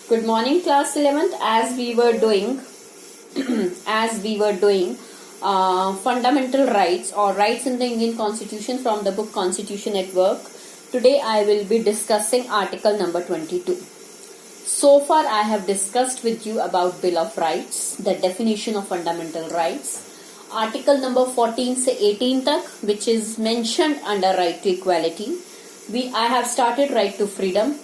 Good morning, class 11th. As we were doing, fundamental rights or rights in the Indian Constitution from the book Constitution at Work. Today I will be discussing article number 22. So far I have discussed with you about Bill of Rights, the definition of fundamental rights. Article number 14 से 18 तक, which is mentioned under right to equality. I have started right to freedom.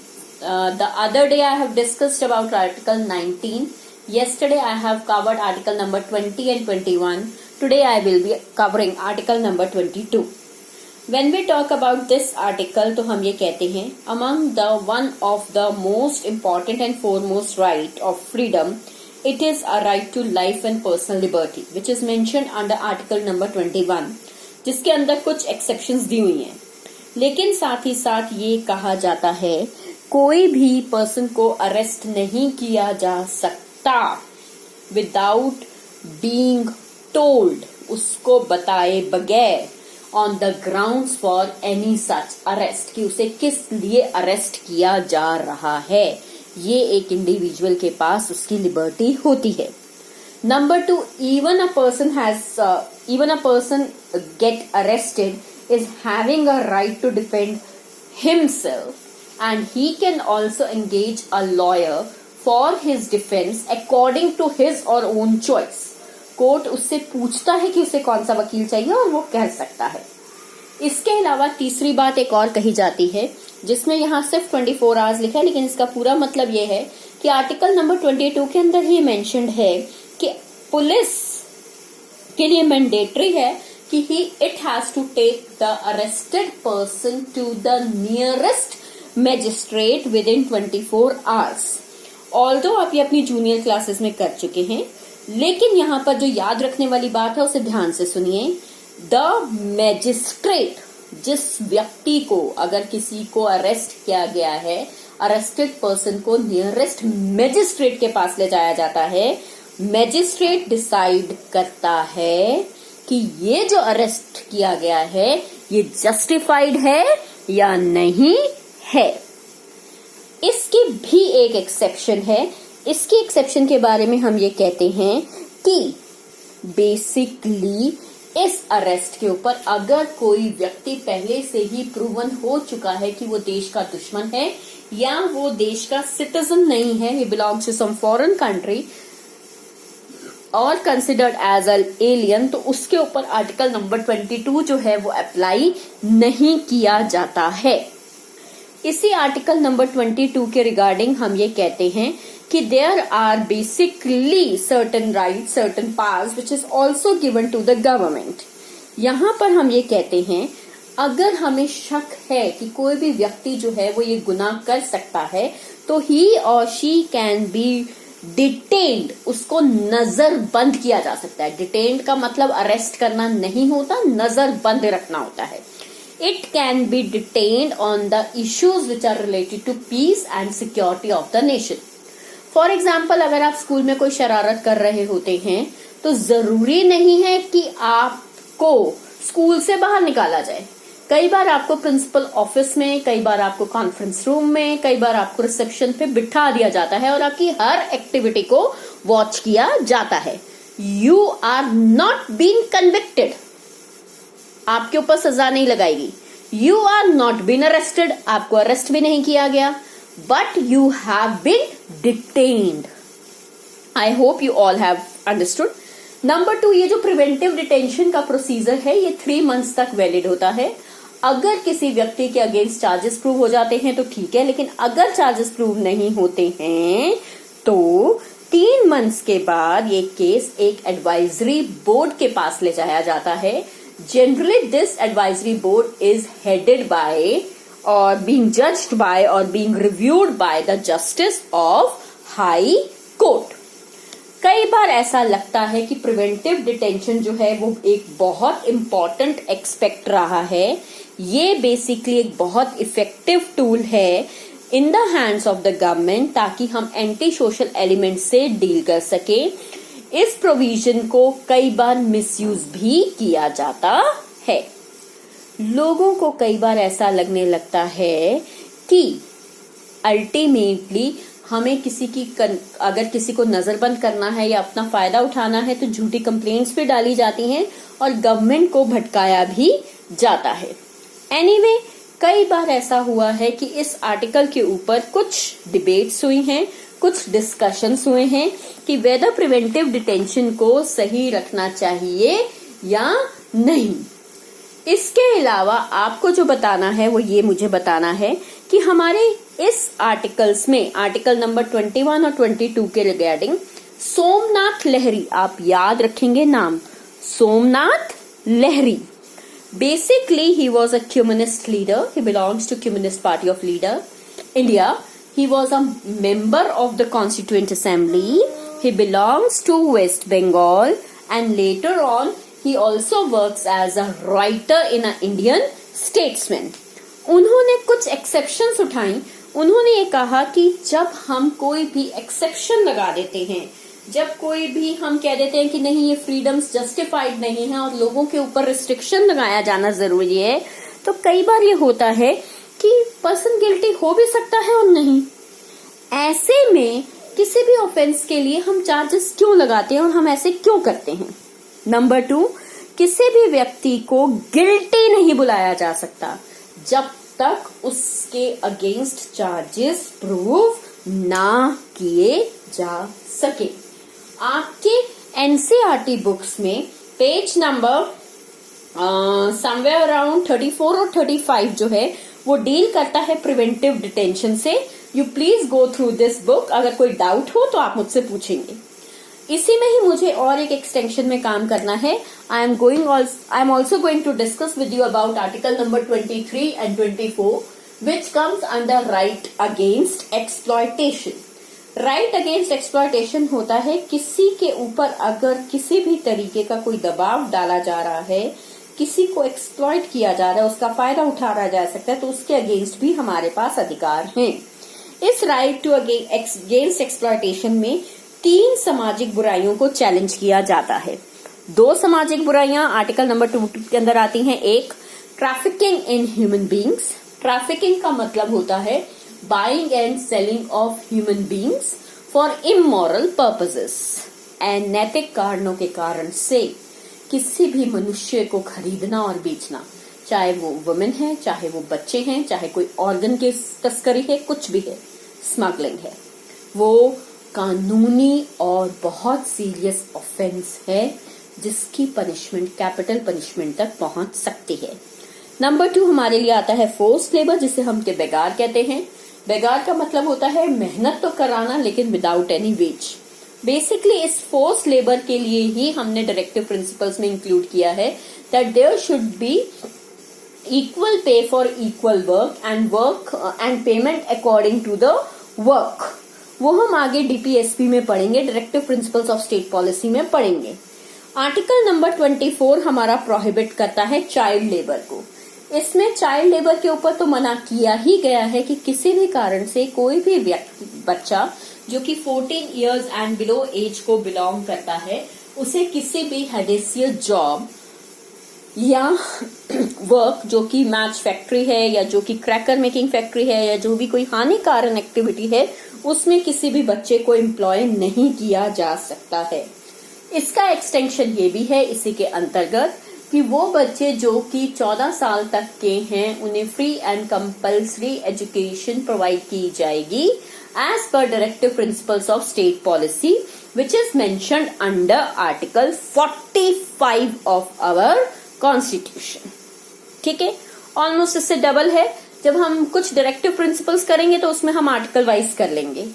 The other day I have discussed about article 19. Yesterday I have covered article number 20 and 21. Today I will be covering article number 22. When we talk about this article, तो हम ये कहते हैं among the one of the most important and foremost right of freedom, it is a right to life and personal liberty, which is mentioned under article number 21, जिसके अंदर कुछ exceptions दी हुई हैं. लेकिन साथ ही साथ ये कहा जाता है कोई भी पर्सन को अरेस्ट नहीं किया जा सकता विदाउट बीइंग टोल्ड, उसको बताए बगैर, on the grounds for any such arrest, कि उसे किस लिए अरेस्ट किया जा रहा है. ये एक इंडिविजुअल के पास उसकी लिबर्टी होती है. Number 2, even a person get arrested is having a right to defend himself, and he can also engage a lawyer for his defense according to his or own choice. Court उससे पूछता है कि उसे कौन सा वकील चाहिए और वो कह सकता है. इसके अलावा तीसरी बात एक और कही जाती है, जिसमें यहाँ सिर्फ 24 आवर्स लिखा है, लेकिन इसका पूरा मतलब ये है कि आर्टिकल नंबर 22 के अंदर ही मेंशन्ड है कि पुलिस के लिए मैंडेटरी है कि it has to take the arrested person to the nearest magistrate with in 24 hours. Although आप ये अपनी जूनियर क्लासेस में कर चुके हैं, लेकिन यहाँ पर जो याद रखने वाली बात है उसे ध्यान से सुनिए. द मैजिस्ट्रेट, जिस व्यक्ति को, अगर किसी को अरेस्ट किया गया है, अरेस्टेड पर्सन को नियरेस्ट मैजिस्ट्रेट के पास ले जाया जाता है. मैजिस्ट्रेट डिसाइड करता है कि ये जो अरेस्ट किया गया है ये जस्टिफाइड है या नहीं है. इसकी भी एक एक्सेप्शन है. इसकी एक्सेप्शन के बारे में हम ये कहते हैं कि बेसिकली इस अरेस्ट के ऊपर अगर कोई व्यक्ति पहले से ही प्रूवन हो चुका है कि वो देश का दुश्मन है या वो देश का सिटीजन नहीं है, he belongs to some foreign country और कंसिडर्ड एज एन एलियन, तो उसके ऊपर आर्टिकल नंबर 22 जो है वो अप्लाई नहीं किया जाता है. इसी आर्टिकल नंबर 22 के रिगार्डिंग हम ये कहते हैं कि there are basically certain rights, certain powers which is also given to the government. यहाँ पर हम ये कहते हैं अगर हमें शक है कि कोई भी व्यक्ति जो है वो ये गुनाह कर सकता है, तो ही और शी कैन बी डिटेन्ड, उसको नजर बंद किया जा सकता है. डिटेन्ड का मतलब अरेस्ट करना नहीं होता, नजर बंद रखना होता है. It can be detained on the issues which are related to peace and security of the nation. For example, अगर आप स्कूल में कोई शरारत कर रहे होते हैं तो जरूरी नहीं है कि आपको स्कूल से बाहर निकाला जाए. कई बार आपको प्रिंसिपल ऑफिस में, कई बार आपको कॉन्फ्रेंस रूम में, कई बार आपको रिसेप्शन पे बिठा दिया जाता है और आपकी हर एक्टिविटी को वॉच किया जाता है. You are not being convicted, आपके ऊपर सजा नहीं लगाएगी. You are not been arrested, आपको अरेस्ट भी नहीं किया गया, but you have been detained. I hope you all have understood. Number 2, ये जो प्रिवेंटिव डिटेंशन का प्रोसीजर है ये 3 मंथ्स तक वैलिड होता है. अगर किसी व्यक्ति के अगेंस्ट चार्जेस प्रूव हो जाते हैं तो ठीक है, लेकिन अगर चार्जेस प्रूव नहीं होते हैं तो 3 मंथ्स के बाद ये केस एक एडवाइजरी बोर्ड के पास ले जाया जाता है. Generally, this advisory board is headed by or being judged by or being reviewed by the Justice of High Court. कई बार ऐसा लगता है कि प्रिवेंटिव डिटेंशन जो है वो एक बहुत इम्पोर्टेंट एक्सपेक्ट रहा है. ये बेसिकली एक बहुत इफेक्टिव टूल है in the hands of the government, ताकि हम एंटी सोशल एलिमेंट से डील कर सके. इस प्रोविजन को कई बार मिसयूज भी किया जाता है. लोगों को कई बार ऐसा लगने लगता है कि अल्टीमेटली हमें अगर किसी को नजरबंद करना है या अपना फायदा उठाना है तो झूठी कंप्लेंट्स भी डाली जाती हैं और गवर्नमेंट को भटकाया भी जाता है। एनीवे, कई बार ऐसा हुआ है कि इस आर्टिकल के ऊपर कुछ डिबेट्स हुई हैं, कुछ डिस्कशंस हुए हैं कि वेदर प्रिवेंटिव डिटेंशन को सही रखना चाहिए या नहीं। इसके अलावा आपको जो बताना है वो ये मुझे बताना है कि हमारे इस आर्टिकल्स में आर्टिकल नंबर 21 और 22 के रिगार्डिंग सोमनाथ लहरी, आप याद रखेंगे नाम, सोमनाथ लहरी। Basically, he was a communist leader. He belongs to Communist Party of India. He was a member of the Constituent Assembly. He belongs to West Bengal, and later on, he also works as a writer in an Indian Statesman. उन्होंने कुछ exceptions उठाई। उन्होंने ये कहा कि जब हम कोई भी एक्सेप्शन लगा देते हैं, जब कोई भी हम कह देते हैं कि नहीं ये फ्रीडम्स जस्टिफाइड नहीं है और लोगों के ऊपर रिस्ट्रिक्शन लगाया जाना जरूरी है, तो कई बार ये होता है कि पर्सन गिल्टी हो भी सकता है और नहीं। ऐसे में किसी भी ऑफेंस के लिए हम चार्जेस क्यों लगाते हैं और हम ऐसे क्यों करते हैं? नंबर 2, किसी भी व्यक्ति को गिल्टी नहीं बुलाया जा सकता जब तक उसके अगेंस्ट चार्जेस प्रूव ना किए जा सके। आपके एनसीईआरटी बुक्स में पेज नंबर समवेयर अराउंड 34 और 35 जो है वो डील करता है प्रिवेंटिव डिटेंशन से। You please go through this book. अगर कोई डाउट हो तो आप मुझसे पूछेंगे। इसी में ही मुझे और एक एक्सटेंशन में काम करना है। I am also going to discuss with you about article number 23 and 24 which comes under right against exploitation. Right against exploitation होता है किसी के ऊपर अगर किसी भी तरीके का कोई दबाव डाला जा रहा है, किसी को एक्सप्लॉयट किया जा रहा है, उसका फायदा उठाया जा सकता है, तो उसके अगेंस्ट भी हमारे पास अधिकार हैं। इस राइट टू अगेंस्ट एक्सप्लॉयटेशन में 3 सामाजिक बुराइयों को चैलेंज किया जाता है। 2 सामाजिक बुराइयां आर्टिकल नंबर 2 के अंदर आती हैं। एक, trafficking in human beings. Trafficking का मतलब होता है buying and selling of human beings for immoral purposes। अनैतिक कारणों के कारण से किसी भी मनुष्य को खरीदना और बेचना, चाहे वो वुमेन है, चाहे वो बच्चे हैं, चाहे कोई ऑर्गन की तस्करी है, कुछ भी है, स्मगलिंग है, वो कानूनी और बहुत सीरियस ऑफेंस है जिसकी पनिशमेंट कैपिटल पनिशमेंट तक पहुंच सकती है। नंबर 2 हमारे लिए आता है फोर्स लेबर, जिसे हम के बेगार कहते हैं। बेगार का मतलब होता है मेहनत तो कराना लेकिन विदाउट एनी वेज। बेसिकली इस फोर्स लेबर के लिए ही हमने डायरेक्टिव प्रिंसिपल्स में इंक्लूड किया है that there should be equal pay for equal work and payment according to the work. वो हम आगे डीपीएसपी में पढ़ेंगे, directive principles of state policy में पढ़ेंगे। आर्टिकल नंबर 24 हमारा प्रोहिबिट करता है चाइल्ड लेबर को। इसमें चाइल्ड लेबर के ऊपर तो मना किया ही गया है कि किसी भी कारण से कोई भी बच्चा जो कि 14 इयर्स एंड बिलो एज को बिलोंग करता है, उसे किसी भी हैडेसियस जॉब या वर्क जो कि मैच फैक्ट्री है या जो कि क्रैकर मेकिंग फैक्ट्री है या जो भी कोई हानिकारक एक्टिविटी है, उसमें किसी भी बच्चे को एम्प्लॉय नहीं किया जा सकता है। इसका एक्सटेंशन ये भी है इसी के अंतर्गत कि वो बच्चे जो कि 14 साल तक के हैं उन्हें free and compulsory education provide की जाएगी as per directive principles of state policy which is mentioned under article 45 of our constitution. ठीक है, ऑलमोस्ट इससे डबल है। जब हम कुछ डायरेक्टिव प्रिंसिपल्स करेंगे तो उसमें हम आर्टिकल वाइज कर लेंगे।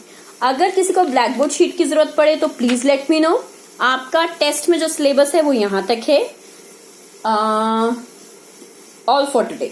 अगर किसी को ब्लैक बोर्ड शीट की जरूरत पड़े तो प्लीज लेट मी नो। आपका टेस्ट में जो सिलेबस है वो यहां तक है। All for today.